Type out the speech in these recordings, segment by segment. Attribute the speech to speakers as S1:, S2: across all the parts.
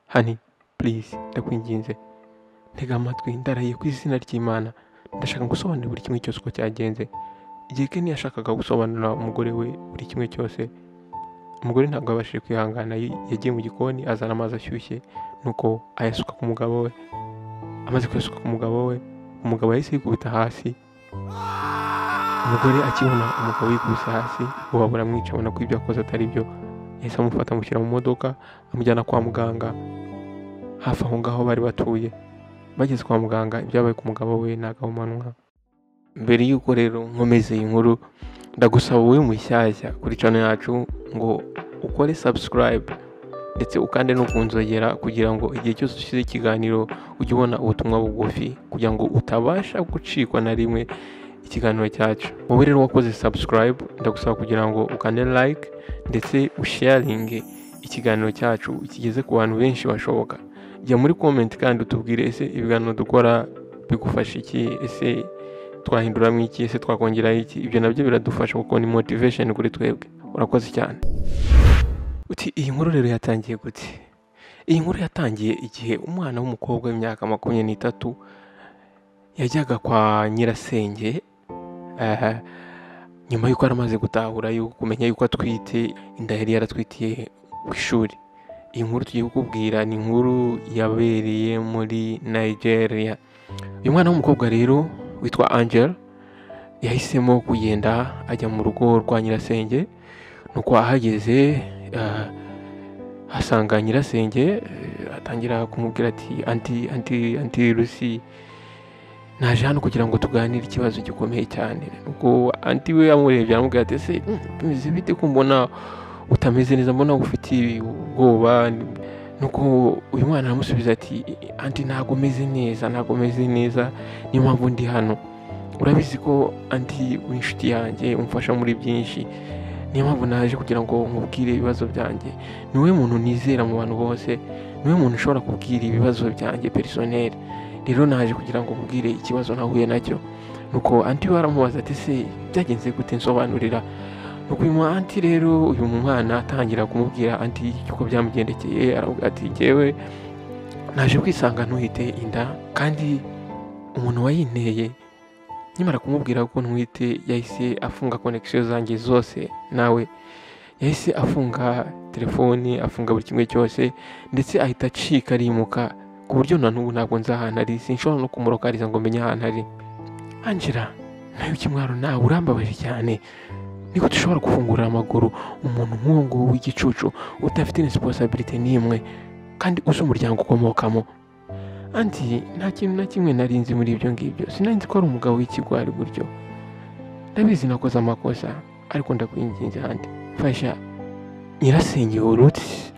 S1: hani please ndakwinginze ntega amatwi ndarahiye ku izina ry'Imana ndashaka gusobanura buri kimwe cyose uko cyagenze. Igihe Ken yashakaga gusobanurira umugore we buri kimwe cyose, umugore ntabwo yabashije kwihangana, yagiye mu gikoni azana amazi ashyushye nuko ayasuka ku mugabo we. Amaze kuyasuka ku mugabo we, umugabo yahise yikubita hasi. Umugore akibona umugabo yikubise hasi ubu buramwica, abona ko ibyo akoze atari byo, yahise amufata amushyira mu modoka amujyana kwa muganga hafi aho ngaho bari batuye. Bageze kwa muganga ibyabaye ku mugabo we nagahumanwa. Mbere y'uko rero nkomeze iyi nkuru, ndagusaba wowe mushyashya kuri channel yacu ngo ukore subscribe ndetse ukande no kunzogera kugira ngo igihe cyose ushyize ikiganiro ujye ubona ubutumwa bugufi, kugira ngo utabasha gucikwa na rimwe ikiganiro cyacu. Wowe rero wakoze subscribe, ndagusaba kugira ngo ukande like ndetse usharinge ikiganiro cyacu kigeze ku bantu benshi bashoboka. Jya muri comment kandi utubwire ese ibiganiro dukora bigufasha iki, ese twahinduramo iki, ese twakongeraho iki. Ibyo nabyo biradufasha kuko ni motivation kuri twebwe. Urakoze cyane. Uti iyi nkuru rero yatangiye gute? Iyi nkuru yatangiye igihe umwana w'umukobwa w'imyaka 23 yajyaga kwa nyirasenge nyuma y'uko aramaze gutahura yuko kumenya yuko atwite, inda yari yaratwitiye ku ishuri. Iyi nkuru tugiye kukubwira ni inkuru yabereye muri Nigeria. Uyu mwana w'umukobwa rero witwa Angel yahisemo kugenda ajya mu rugo rwa nyirasenge. Nuko ahageze asanga nyirasenge, atangira kumubwira ati anti Lucy, naje hano kugira ngo tuganire ikibazo gikomeye cyane. Nuko anti we amurebye aramubwira ati ese bimeze bite ko mbona utameze neza, mbona ufite ubwoba? Nuko uyu mwana aramusubiza ati anti ntago meze neza, niyo mpamvu ndi hano. Urabizi ko anti w'inshuti yanjye umfasha muri byinshi, niyo mpamvu naje kugira ngo nkubwire ibibazo byanjye. Niwe muntu nizera mu bantu bose, niwe muntu ushobora kubwira ibibazo byanjye personnel. Rero naje kugira ngo nkubwire ikibazo nahuye nacyo. Nuko anti we aramubaza ati se byagenze gute, nsobanurira. Nuko uyu anti rero, uyu mwana atangira kumubwira anti uko byamugendekeye. Aravuga ati jyewe naje kwisanga ntuhite inda, kandi umuntu wayinteye nyimara kumubwira ko ntwite yahise afunga connection zanjye zose nawe, yahise afunga telefoni, afunga buri kimwe cyose, ndetse ahita acika arimuka ku buryo na n'ubu ntabwo nzi ahantu ari, sinshobora no kumurokariza ngo menye ahantu ari. Angela, nawe ikimwaro nawe urambabaje cyane. Niko dushobora gufungurira amaguru umuntu nk'uwo nguwo w'igicucu udafite responsibility n'imwe kandi uzi umuryango ukomokamo? Anti, nta kintu na kimwe narinzi muri ibyo ngibyo, sinanzi ko ari umugabo w'ikigwari gutyo. Ndabizi nakoze amakosa, ariko ndakwinginze anti fasha. Nyirasenge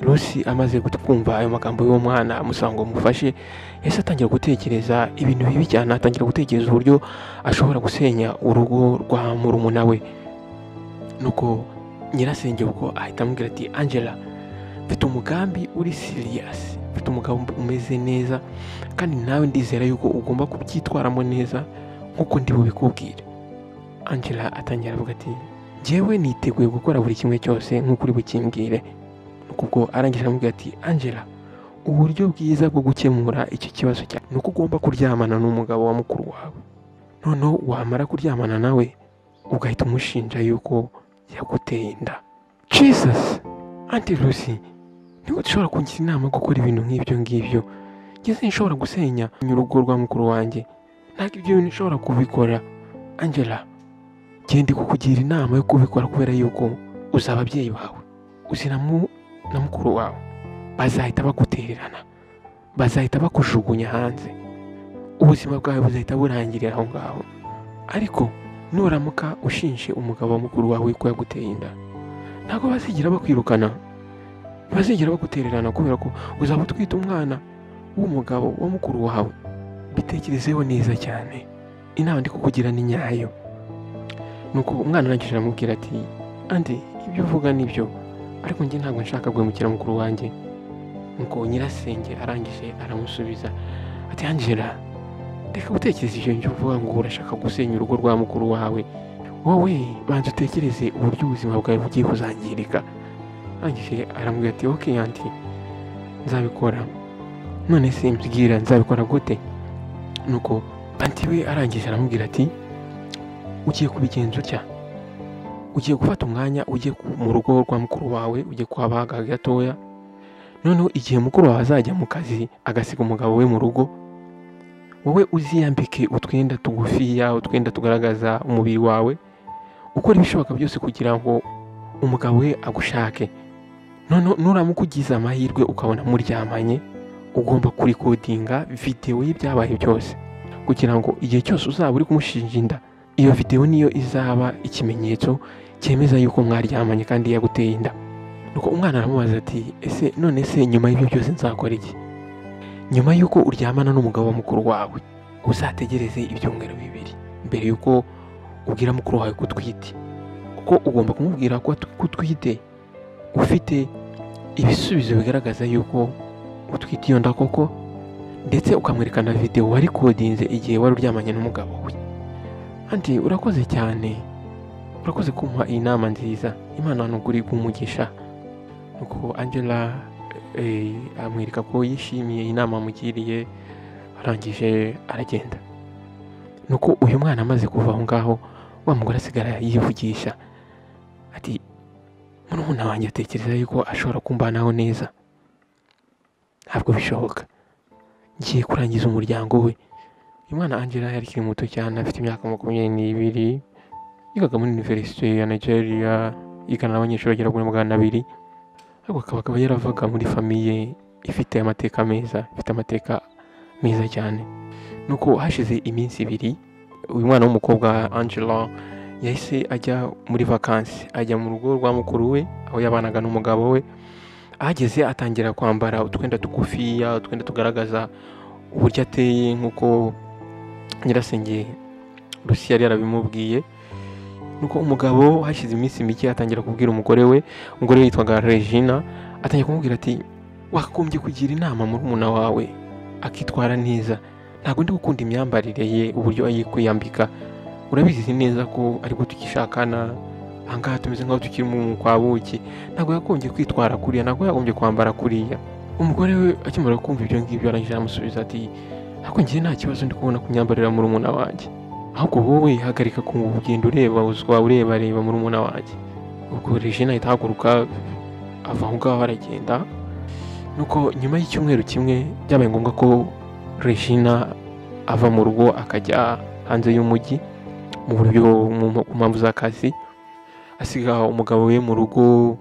S1: Lucy amaze kumva ayo magambo y'uwo mwana amusanga ngo mufashe, yahise atangira gutekereza ibintu bibi cyane, atangira gutekereza uburyo ashobora gusenya urugo rwa murumuna we. Nuko nyirasenge ubwo ahita amubwira ati Angela, mfite umugambi uri serious, mfite umugambi umeze neza, kandi nawe ndizera yuko ugomba kubyitwaramo neza nk'uko ndi bubikubwire. Angela atangira avuga ati jyewe niteguye gukora buri kimwe cyose nk'uko uri bukimbwire. Nuko ubwo arangije aramubwira ati Angela, uburyo bwiza bwo gukemura icyo kibazo cyawe ni uko ugomba kuryamana n'umugabo wa mukuru wawe. Noneho wamara kuryamana nawe ugahita umushinja yuko yaguteye inda. Jesus! Anti Lucy, niba dushobora kungira inama gukora ibintu nk'ibyo ngibyo, ngeze nshobora gusenya urugo rwa mukuru wanjye, ntabwo ibyo bintu nshobora kubikora. Angela, genda kukugira inama yo kubikora kubera yuko uzi ababyeyi bawe, uzi na mukuru wawe bazahita bagutererana, bazahita bakujugunya hanze, ubuzima bwawe buzahita burangirira aho ngaho. Ariko nuramuka ushinje umugabo wa mukuru wawe ko yaguteye inda, ntabwo bazigira bakwirukana, bazigira bagutererana, kubera ko uzaba utwite umwana w'umugabo wa mukuru wawe. Bitekerezeho neza cyane, inama ndi kukugira ni nyayo. Nuko umwana arangije aramubwira ati andi ibyo uvuga nibyo, ariko njye ntabwo nshaka guhemukira mukuru wanjye. Nuko nyirasenge arangije aramusubiza ati Angela, reka gutekereza ibyo njye uvuga ngo urashaka gusenya urugo rwa mukuru wawe. Wowe banza utekereze uburyo ubuzima bwawe bugiye kuzangirika. Arangije aramubwira ati okay anti, nzabikora. none se mbwira nzabikora gute? Nuko anti we arangije aramubwira ati ugiye kubigenza utya, ugiye gufata umwanya ujye mu rugo rwa mukuru wawe, ujye kuhabaga gatoya, noneho igihe mukuru wawe azajya mu kazi agasiga umugabo we mu rugo, wowe uziyambike utwenda tugufiya, utwenda tugaragaza umubiri wawe, ukora ibishoboka byose kugira ngo umugabo we agushake. Noneho nuramuka ugize amahirwe ukabona muryamanye, ugomba kurikodinga videwo y'ibyabaye byose, kugira ngo igihe cyose uzaba uri kumushinja inda, iyo videwo niyo izaba ikimenyetso cyemeza yuko mwaryamanye kandi yaguteye inda. Nuko umwana aramubaza ati ese none se nyuma y'ibyo byose nzakora iki? Nyuma y'uko uryamana n'umugabo wa mukuru wawe, uzategereze ibyumweru 2 mbere y'uko ubwira mukuru wawe ko utwite, kuko ugomba kumubwira ko utwite ufite ibisubizo bigaragaza yuko utwite iyo nda koko, ndetse ukamwerekana videwo wari kodinze igihe wari uryamanye n'umugabo we. Anti urakoze cyane, urakoze kumpa iyi nama nziza, Imana nuguri kumugisha. Nuko Angela amwereka ko yishimiye inama amugiriye, arangije aragenda. Nuko uyu mwana amaze kuva aho ngaho, wa mugore asigara yivugisha ati murumuna wanjye atekereza yuko ashobora kumbanaho neza, ntabwo bishoboka, ngiye kurangiza umuryango we. Uyu mwana Angela yari kiri muto cyane, afite imyaka 22, yigaga muri University ya Nigeria, yigana n'abanyeshuri bagera kuri 200, ariko akaba yaravaga muri famiye ifite amateka meza cyane. Nuko hashize iminsi 2, uyu mwana w'umukobwa Angela yahise ajya muri vacances, ajya mu rugo rwa mukuru we aho yabanaga n'umugabo we. Ahageze atangira kwambara utwenda tugufiya, utwenda tugaragaza uburyo ateye nk'uko nyirasenge Lucy yari yarabimubwiye. Nuko umugabo hashize iminsi mike atangira kubwira umugore we yitwaga Regina, atangira kumubwira ati wakagombye kugira inama murumuna wawe akitwara neza, ntabwo ndi gukunda imyambarire ye, uburyo ayikwiyambika, urabizi neza ko ariko tukishakana, ahangaha tumeze nk'aho tukiri mu kwa buki, ntabwo yagombye kwitwara kuriya, ntabwo yagombye kwambara kuriya. Umugore we akimara kumva ibyo ngibyo arangije aramusubiza ati ariko njye nta kibazo ndi kubona kunyambarira murumuna wanjye, ahubwo wowe hagarika kugenda ureba murumuna wanjye. Ubwo Regina ahita ahaguruka ava aho ngaho aragenda. Nuko nyuma y'icyumweru kimwe byabaye ngombwa ko Regina ava mu rugo akajya hanze y'umujyi mu mpamvu z'akazi, asiga umugabo we mu rugo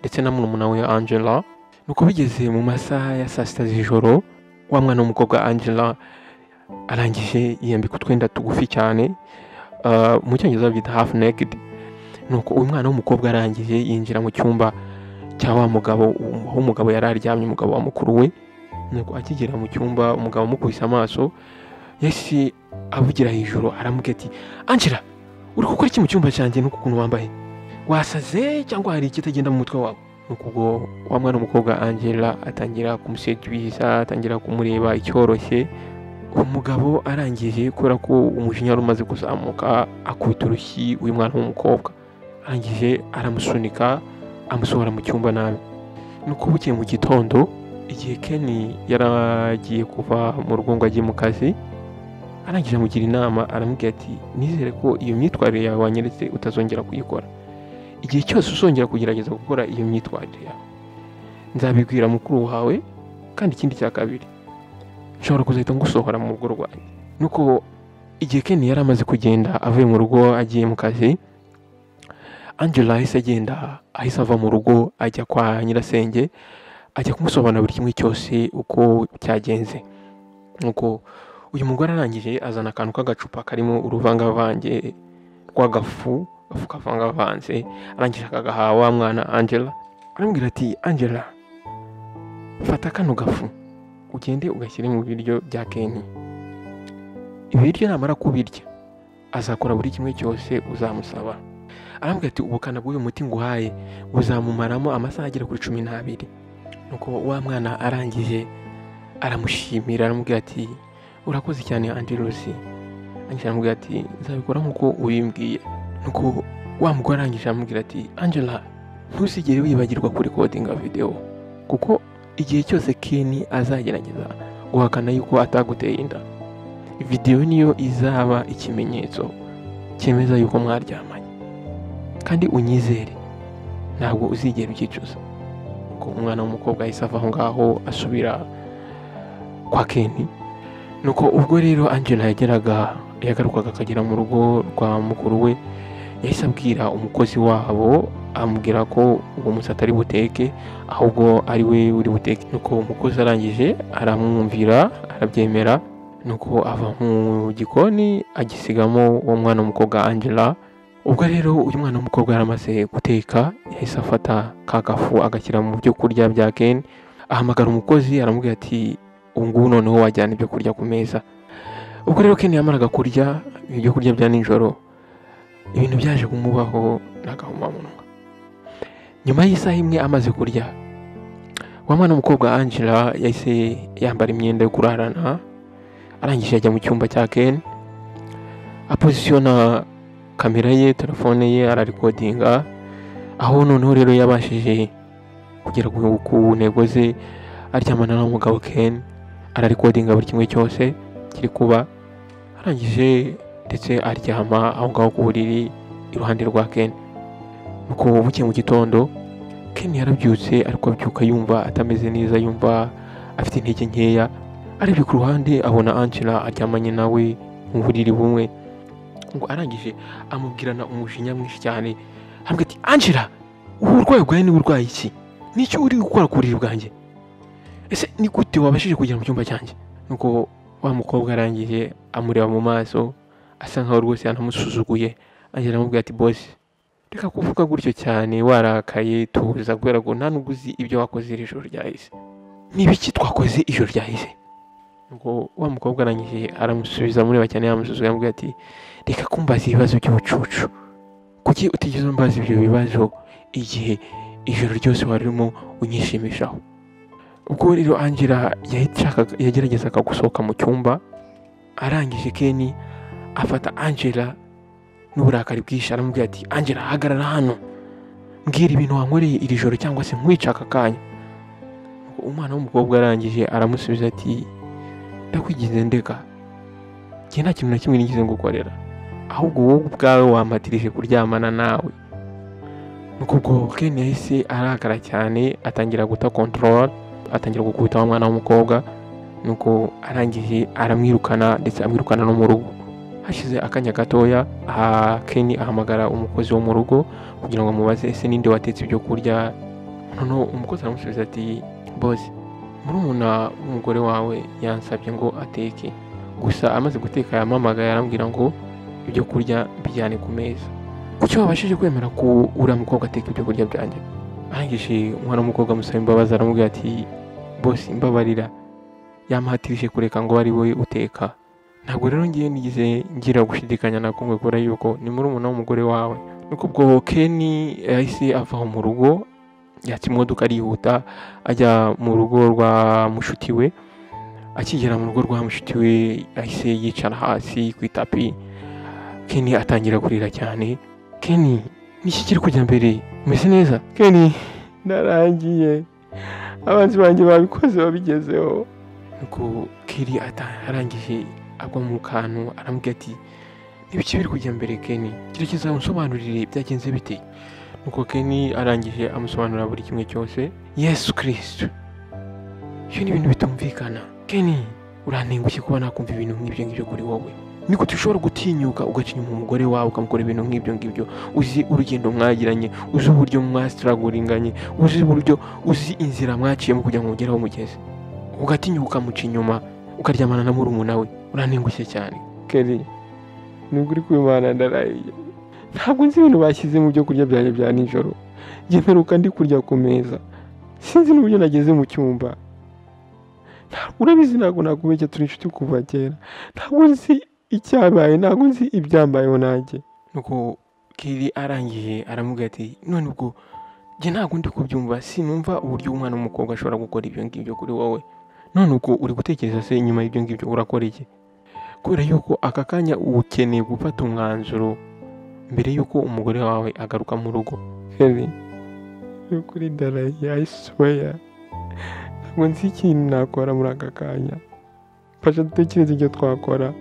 S1: ndetse na murumuna we Angela. Nuko bigeze mu masaha ya saa 6 z'ijoro, wa mwana w'umukobwa Angela arangije yiyambika utwenda tugufi cyane, mu cyongereza byita half naked. Nuko uyu mwana w'umukobwa arangije yinjira mu cyumba cya wa mugabo, aho umugabo yari aryamye, umugabo wa mukuru we. Nuko akigera mu cyumba, umugabo amukubise amaso, yahise avugira hejuru aramubwira ati Angela, uri gukora iki mu cyumba cyanjye n'uko ukuntu wambaye? Wasaze cyangwa hari ikitagenda mu mutwe wawe? Nuko ubwo wa mwana w'umukobwa Angela atangira kumusedubiza, atangira kumureba icyoroshye. Umugabo arangije kubera ko umujinya wari umaze kuzamuka, akubita urushyi uyu mwana w'umukobwa, arangije aramusunika amusohora mu cyumba nabi. Nuko bukeye mu gitondo, igihe Ken yaragiye kuva mu rugo ngo ajye mu kazi, arangije amugira inama, aramubwira ati nizere ko iyo myitwarire yawe wanyeretse utazongera kuyikora. Igihe cyose uzongera kugerageza gukora iyo myitwarire yawe, nzabibwira mukuru wawe, kandi ikindi cya kabiri nshobora kuzahita ngusohora mu rugo rwanjye. Nuko igihe Ken yari amaze kugenda avuye mu rugo agiye mu kazi, Angela ahise ava mu rugo ajya kwa nyirasenge, ajya kumusobanurira buri kimwe cyose uko cyagenze. Nuko uyu mugore arangije azana akantu k'agacupa karimo uruvangavange rw'agafu kavangavanze, arangije akagaha wa mwana Angela, aramubwira ati Angela, fata kano gafu ugende ugashyire mu biryo bya Ken. Ibiryo namara kubirya azakora buri kimwe cyose uzamusaba. Arambwira ati ubukana bw'uyu muti nguhaye buzamumaramo amasaha agera kuri 12. Nuko wa mwana arangije aramushimira, aramubwira ati urakoze cyane Auntie Lucy. Angela aramubwira ati nzabikora nk'uko ubimbwiye. Nuko wa mugore arangije aramubwira ati Angela, ntuzigere wibagirwa kuri recordinga video, kuko igihe cyose Ken azagerageza guhakana yuko ataguteye inda, video niyo izaba ikimenyetso cyemeza yuko mwaryamanye, kandi unyizere ntabwo uzigera ubyicuza. Ngo umwana w'umukobwa yahise ava aho ngaho asubira kwa Ken. Nuko ubwo rero Angela yagarukaga akagera mu rugo rwa mukuru we, yahise abwira umukozi wabo amubwira ko uwo munsi atari buteke ahubwo ari we uri buteke. Nuko umukozi arangije aramwumvira arabyemera, nuko ava mu gikoni agisigamo uwo mwana w'umukobwa Angela. Ubwo rero uyu mwana w'umukobwa yaramaze guteka, yahise afata ka gafu agashyira mu byo kurya bya Ken, ahamagara umukozi aramubwira ati ubu ngubu noneho wajyana ibyo kurya ku meza. Ubwo rero Ken yamaraga kurya ibyo kurya bya nijoro, ibintu byaje kumubaho n'agahomamunwa. Nyuma y'isaha imwe amaze kurya, wa mwana w'umukobwa Angela yahise yambara imyenda yo kurarana, arangije ajya mu cyumba cya Ken, apozisiyona kamera ye, telefone ye, ararikodinga. Aho noneho rero yabashije kugera ku ntego ze, aryamana n'umugabo Ken, ararikodinga buri kimwe cyose kiri kuba. Arangije ndetse aryama aho ngaho ku buriri iruhande rwa Ken. Nuko buke mu gitondo Ken yarabyutse, ariko abyuka yumva atameze neza, yumva afite intege nkeya. Arebye ku ruhande abona Angela aryamanye nawe mu buriri bumwe. Ngo arangije amubwirana umujinya mwinshi cyane, aramubwira ati Angela, uburwayi bwawe ni burwayi iki? Nicyo uri gukora ku buriri bwanjye? Ese ni gute wabashije kugera mu cyumba cyanjye? Nuko wa mukobwa arangije amureba mu maso, asa nkaho rwose yanamusuzuguye. Angela aramubwira ati boss, reka kuvuga gutyo cyane, warakaye, tuza, kubera ko nta nubwo uzi ibyo wakoze iri joro ryahise. Ni ibiki twakoze ijoro ryahise? Nuko wa mukobwa arangije aramusubiza mureba cyane, yamusuzuguye, aramubwira ati reka kumbaza ibibazo by'ubucucu. Kuki utigeze umbaza ibyo bibazo igihe ijoro ryose wari urimo unyishimishaho? Ubwo rero Angela yageragezaga gusohoka mu cyumba. Arangije Ken afata Angela n'uburakari bwinshi, aramubwira ati Angela, hagarara hano, mbwira ibintu wankoreye iri joro cyangwa se nkwica aka kanya. Umwana w'umukobwa arangije aramusubiza ati ndakwigize ndeka, njye nta kintu na kimwe nigeze ngukorera, ahubwo wowe ubwawe wampatirije kuryamana nawe. Nuko ubwo Ken yahise arakara cyane, atangira guta control, atangira gukubita wa mwana w'umukobwa. Nuko arangije aramwirukana, ndetse amwirukana no mu rugo. Hashize akanya gatoya, Ken ahamagara umukozi wo mu rugo kugira ngo amubaze ese ninde watetse ibyo kurya. Noneho umukozi aramusubiza ati boss, murumuna w'umugore wawe yansabye ngo ateke, gusa amaze guteka yampamagaye arambwira ngo ibyo kurya bijyane ku meza. Kuki wabashije kwemera ko uriya mukobwa ateka ibyo kurya byanjye? Arangije umwana w'umukobwa amusaba imbabazi, aramubwira ati boss, mbabarira, yamuhatirije kureka ngo ari we uteka. Ntabwo rero ngiye nigeze ngira gushidikanya na kumwe, kubera yuko ni murumuna w'umugore wawe. Nuko ubwo Ken yahise ava mu rugo, yatse imodoka arihuta ajya mu rugo rwa mushuti we. Akigera mu rugo rwa mushuti we yahise yicara hasi ku itapi. Ken atangira kurira cyane. Ken, niki kiri kujya mbere? Umeze neza? Ken, narangiye, abanzi banjye babikoze, babigezeho. Nuko Ken arangije agwa mu kantu, aramubwira ati n'ibiki biri kujya mbere Ken, gerageza unsobanurire byagenze bite. Nuko Ken arangije amusobanurira buri kimwe cyose. Yesu Kristo, ibyo ni ibintu bitumvikana. Ken, urantengushye kuba nakumva ibintu nk'ibyo ngibyo kuri wowe. Ni gute ushobora gutinyuka ugaca inyuma umugore wawe ukamukora ibintu nk'ibyo ngibyo? Uzi urugendo mwagiranye, uzi uburyo mwastragulinganye, uzi inzira mwaciyemo kugira ngo mugere aho mugeze, ugatinyuka ukamuca inyuma ukaryamana na murumuna we. Urantengushye cyane Ken, nubwo uri kwimana ndarahiye, ntabwo nzi ibintu bashyize mu byo kurya byanjye bya nijoro. Njye mperuka ndi kurya ku meza, sinzi n'uburyo nageze mu cyumba. Urabizi ntabwo nakubeshya, turi inshuti kuva kera, ntabwo nzi icyabaye, ntabwo nzi ibyambayeho nanjye. Nuko Ken arangije aramubwira ati none ubwo njye ntabwo ndi kubyumva, sinumva uburyo umwana w'umukobwa ashobora gukora ibyo ngibyo kuri wowe. None ubwo uri gutekereza se nyuma y'ibyo ngibyo urakora iki? Kubera yuko aka kanya ukeneye gufata umwanzuro mbere yuko umugore wawe agaruka mu rugo. Ken, kuri ndarahiye, I swear ntabwo nzi ikintu nakora muri aka kanya, mfasha dutekereze ibyo twakora.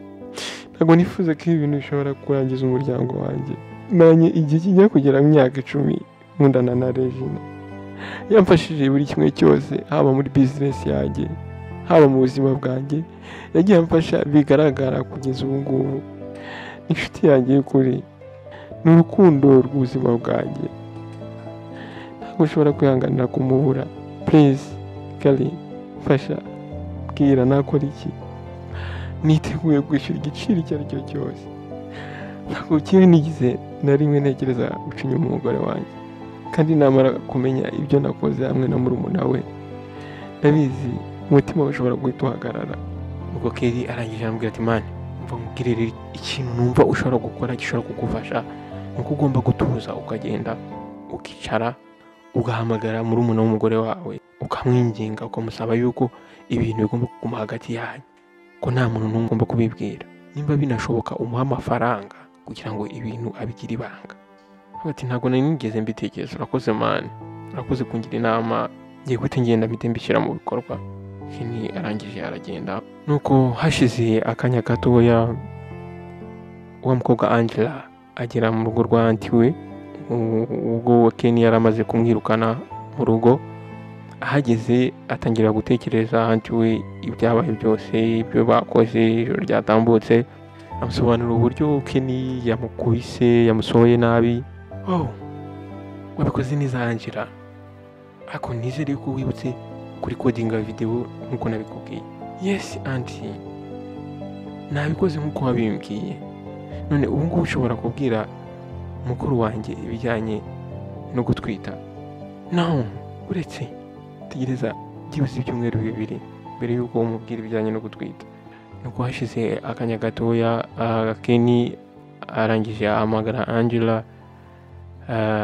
S1: Ntabwo nifuza ko ibi bintu bishobora kurangiza umuryango wanjye. Maranye igihe kijya kugera mu myaka 10 nkundana na Regina. Yamfashije buri kimwe cyose, haba muri business yanjye, haba mu buzima bwanjye. Yagiye amfasha bigaragara kugeza ubu ngubu. Inshuti yanjye y'ukuri, ni urukundo rw'ubuzima bwanjye. Ntabwo ushobora kwihanganira kumubura. Please, Kali, fasha, bwira nakora iki. Niteguye kwishyura igiciro icyo ari cyo cyose. Ntabwo kimwe nigize na rimwe ntekereza guca inyuma umugore wanjye, kandi namara kumenya ibyo nakoze hamwe na murumuna we, ndabizi umutima ushobora guhita uhagarara. Ubwo Kelly arangije arambwira ati mani, umva nkubwire ikintu numva ushobora gukora gishobora kugufasha, nuko ugomba gutuza ukagenda ukicara ugahamagara murumuna w'umugore wawe ukamwinginga ukamusaba yuko ibintu bigomba kuguma hagati yanyu, ko nta muntu n'umwe ugomba kubibwira. Nimba binashoboka umuha amafaranga kugira ngo ibintu abigire ibanga. Ati ntabwo nari nigeze mbitekereza. Urakoze mani, urakoze kungira inama, ngiye guhita ngenda mpite mbishyira mu bikorwa. Kenny arangije aragenda. Nuko hashize akanya gatoya wa mukobwa Angela agera mu rugo rwa anti we. Ubwo Kenny yaramaze kumwirukana mu rugo, ahageze atangira gutekereza anti we ibyabaye byose, ibyo bakoze ijoro ryatambutse. Amusobanurira uburyo Kenny yamukubise, yamusohoye nabi. Wabikoze neza Angela, ariko nizere ko wibutse kuri codinga video nkuko nabikubwiye. Yes auntie, nabikoze nkuko wabimbwiye. None ubu ngubu ushobora kubwira mukuru wanjye ibijyanye no gutwita? No, uretse tegereza byibuze ibyumweru 2 mbere yuko umubwira ibijyanye no gutwita. Nuko hashize akanya gatoya Kenny arangije ahamagara Angela,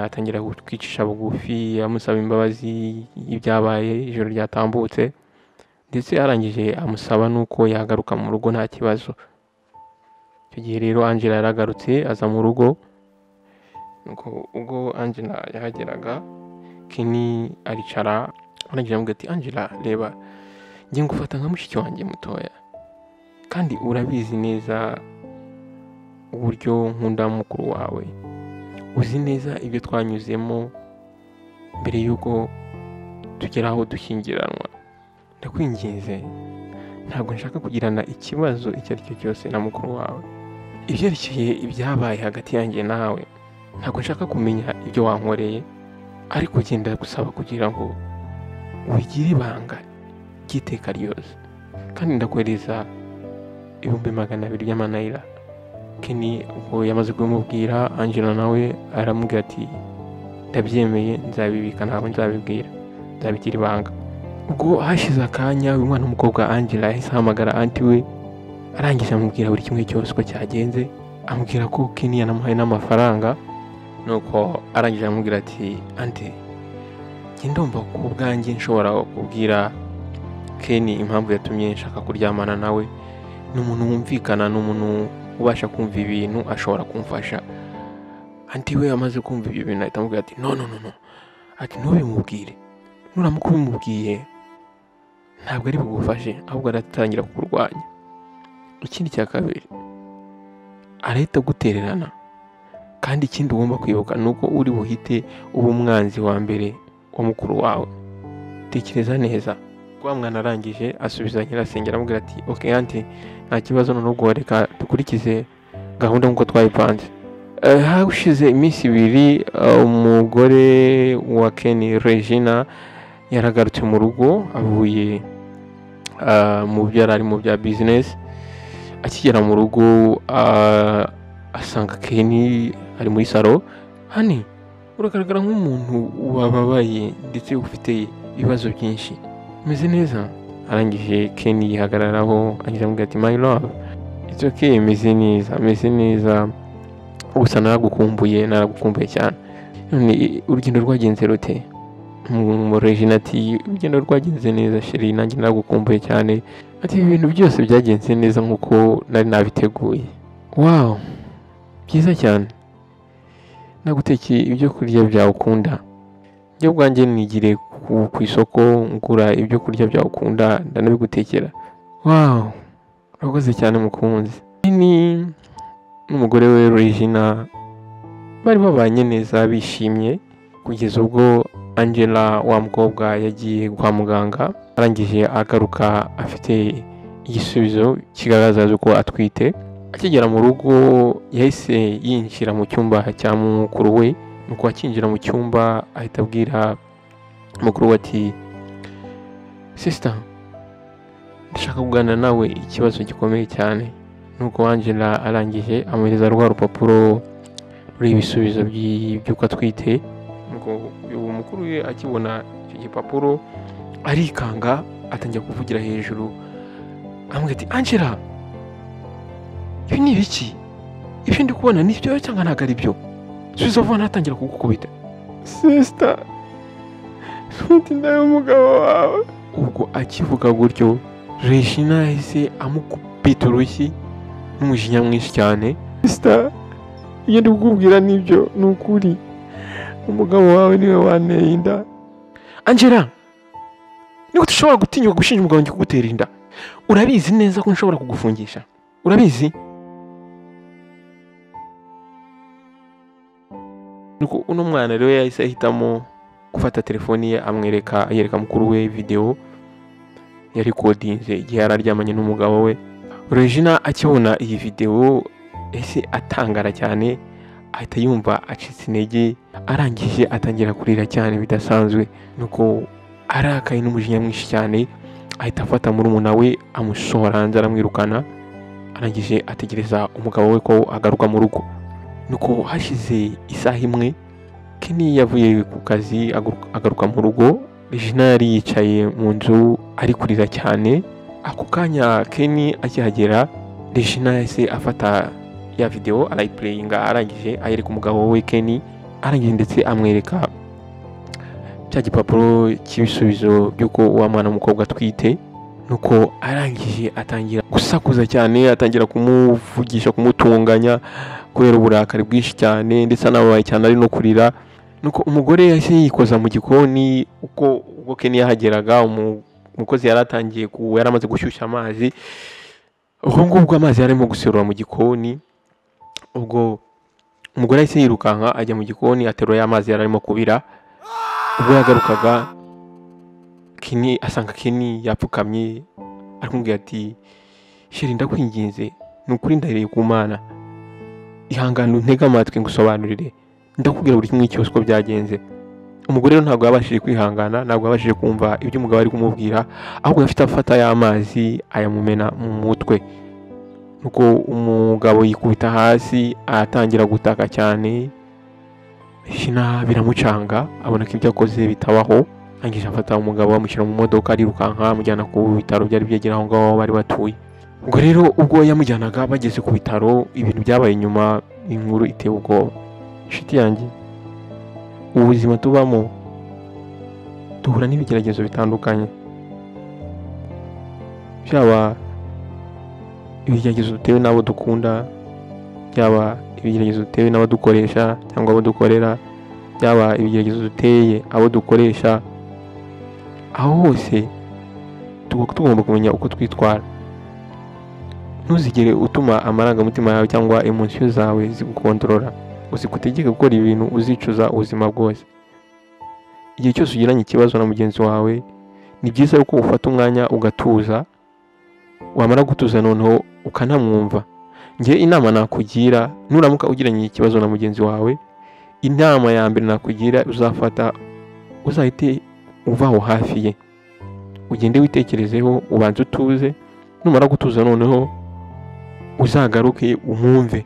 S1: atangira kwicisha bugufi amusaba imbabazi y'ibyabaye ijoro ryatambutse, ndetse arangije amusaba nuko yagaruka mu rugo nta kibazo. Icyo gihe rero Angela yaragarutse aza mu rugo. Nuko ubwo Angela yahageraga, Kenny aricara arangije amubwira ati Angela, reba ngiye ngufata nka mushiki wanjye mutoya, kandi urabizi neza uburyo nkunda mukuru wawe, uzi neza ibyo twanyuzemo mbere yuko tugera aho dushyingiranwa. Ndakwinginze, ntabwo nshaka kugirana ikibazo icyo ari cyo cyose na mukuru wawe. Ibyerekeye ibyabaye hagati yanjye nawe, ntabwo nshaka kumenya ibyo wankoreye, ariko genda gusaba kugira ngo wigire ibanga ry'iteka ryose, kandi ndakwereza 200,000 y'amanayira. Kenny ubwo yamaze kumubwira, Angela nawe aramubwira ati ndabyemeye, nzabibika, ntabwo nzabibwira, nzabigira ibanga. Ubwo hashize akanya uyu mwana w'umukobwa Angela yahise ahamagara anti we, arangije amubwira buri kimwe cyose uko cyagenze, amubwira ko Kenny yanamuhaye n'amafaranga. Nuko arangije amubwira ati anti, njye ndumva ku bwanjye nshobora kubwira Kenny impamvu yatumye nshaka kuryamana nawe. Ni umuntu wumvikana, ni umuntu ubasha kumva ibintu, ashobora kumfasha. Anti we amaze kumva ibyo bintu ahita amubwira ati no, ati ntubimubwire, nuramuka ubimubwiye ntabwo ari bugufashe, ahubwo aratangira kukurwanya. Ikindi cya kabiri, arahita gutererana, kandi ikindi ugomba kwibuka nuko uri buhite uba umwanzi wa mbere wa mukuru wawe. Tekereza neza. Kwa mwana arangije asubiza nyirasenge aramubwira ati okay anti, nta kibazo, nubwo reka dukurikize gahunda nkuko twayipanze. Hashize iminsi 2, umugore wa Kenny, Regina, yaragarutse mu rugo avuye mu byo yari mu bya business. Akigera mu rugo asanga Kenny ari muri salo. Hani, uragaragara nk'umuntu wababaye ndetse ufite ibibazo byinshi, umeze neza? Arangije Kenny yihagararaho angiza amubwira ati my love, it's okay, meze neza, gusa naragukumbuye cyane. None urugendo rwagenze rute? Regina ati urugendo rwagenze neza sheri, nanjye naragukumbuye cyane. Ati ibintu byose byagenze neza nkuko nari nabiteguye. Wow, byiza cyane, nagutekeye ibyo kurya byawe ukunda. Njye ubwanjye nigire ku isoko ngura ibyo kurya byawe ukunda ndanabigutekera. Wow, urakoze cyane mukunzi. Ni n'umugore we Regina bari babanye neza bishimye kugeza ubwo Angela wa mukobwa yagiye kwa muganga, arangije agaruka afite igisubizo kigaragaza ko atwite. Akigera mu rugo yahise yinjira mu cyumba cya mukuru we, nuko akinjira mu cyumba ahita abwira mukuru we ati sister, ndashaka kuganira nawe ikibazo gikomeye cyane. Nuko Angela arangije amuhereza rwa rupapuro ruriho ibisubizo by'uko atwite. Nuko uyu mukuru we akibona icyo gipapuro arikanga, atangira kuvugira hejuru amubwira ati Angela, ibi ni ibiki? Ibyo ndi kubona ni byo cyangwa ntabwo ari byo? Subiza vuba ntatangira kugukubita. Sister, nshuti ndaye umugabo wawe. Ubwo akivuga gutyo Regina yahise amukubita urushyi n'umujinya mwinshi cyane. Sister, iyo ndi kukubwira nibyo ni ukuri, umugabo wawe niwe wanteye inda. Angela, niko dushobora gutinyuka gushinja umugabo wanjye kugutera inda? Urabizi neza ko nshobora kugufungisha, urabizi? Nuko uno mwana rero yahise ahitamo gufata telefoni ye yereka mukuru we video yari kodinze igihe yararyamanye n'umugabo we. Regina akibona iyi video ese atangara cyane, ahita yumva acitse intege, arangije atangira kurira cyane bidasanzwe. Nuko arakaye n'umujinya mwinshi cyane ahita afata murumuna we amusohora hanze aramwirukana. Arangije ategereza umugabo we ko agaruka mu rugo. Nuko hashize isaha imwe Kenny yavuye ku kazi agaruka mu rugo. Regina yari yicaye mu nzu ari kurira cyane. Ako kanya Kenny akihagera, Regina yahise afata ya video arayiplayinga, arangije ayereka umugabo we Kenny, arangije ndetse amwereka cya gipapuro cy'ibisubizo by'uko uwa mwana w'umukobwa atwite. Nuko arangije atangira gusakuza cyane, atangira kumuvugisha, kumutunganya kubera uburakari bwinshi cyane, ndetse anabaye cyane ari no kurira. Nuko umugore yahise yikoza mu gikoni. ubwo Kenny yahageraga, umukozi yaratangiye yaramaze gushyushya amazi. Ubwo amazi yarimo guserura mu gikoni, ubwo umugore yahise yirukanka ajya mu gikoni aterura amazi yararimo kubira. Ubwo yagarukaga Kenny asanga Kenny yapfukamye aramubwira ati sheri, ndakwinginze ni ukuri ndahereye ku Mana, ihangane untege amatwi ngusobanurire, ndakubwira buri kimwe cyose uko byagenze. Umugore rero ntabwo yabashije kwihangana, ntabwo yabashije kumva ibyo umugabo ari kumubwira, ahubwo yafite afata y'amazi ayamumena mu mutwe. Nuko umugabo yikubita hasi atangira gutaka cyane. Regina biramucanga, abona ko ibyo akoze bitabaho. Arangije afata umugabo amushyira mu modoka arirukanka amujyana ku bitaro byari byegera aho ngaho bari batuye. Ubwo rero ubwo yamujyanaga bageze ku bitaro, ibintu byabaye nyuma inkuru iteye ubwoba. Inshuti yanjye, ubuzima tubamo duhura n'ibigeragezo bitandukanye, byaba ibigeragezo dutewe n'abo dukunda, byaba ibigeragezo dutewe n'abadukoresha cyangwa abo dukorera, byaba ibigeragezo duteye abo dukoresha. Aho hose tugomba kumenya uko twitwara. Ntuzigere utuma amarangamutima yawe cyangwa emotion zawe zigukontorora, uzikutegeka gukora ibintu uzicuza ubuzima bwose. Igihe cyose ugiranye ikibazo na mugenzi wawe, ni byiza yuko ufata umwanya ugatuza, wamara gutuza noneho ukanamwumva. Nge inama nakugira, nuramuka ugiranye ikibazo na mugenzi wawe, inama ya mbere nakugira uzafata, uzahite uvaho hafi ye, ugende witekerezeho, ubanze utuze. Numara gutuza noneho uzagaruke umwumve,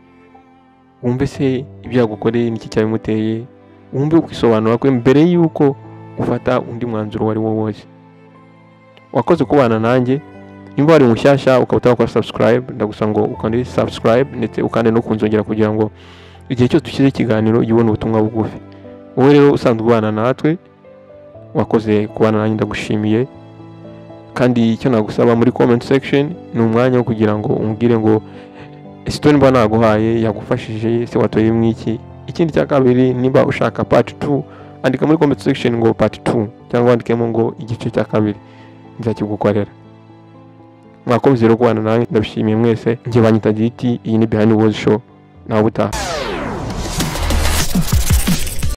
S1: wumve se ibyo yagukoreye n'iki cyabimuteye, wumve ukwisobanura kwe mbere yuko ufata undi mwanzuro wari wo wose. Wakoze kubana nanjye. Nimba wari mushyashya ukaba utakora subscribe, ndagusaba ngo ukande subscribe ndetse ukande no kunzongera kugira ngo igihe cyose dushyize ikiganiro ujye ubona ubutumwa bugufi. Wowe rero usanzwe ubana natwe, wakoze kubana nanjye, ndagushimiye. Kandi icyo nagusaba muri comment section ni umwanya wo kugira ngo umbwire ngo story mba naguhaye yagufashije se watoye mwiki. Ikindi cya kabiri, niba ushaka part 2 andika muri comment section ngo part 2. cyangwa wandikemo ngo igice cya kabiri nzakigukorera. Mwakoze rero kubana nawe, ndabishimiye mwese. Njye banyita Giti, iyi ni Behind the Walls Show, nawe utaha.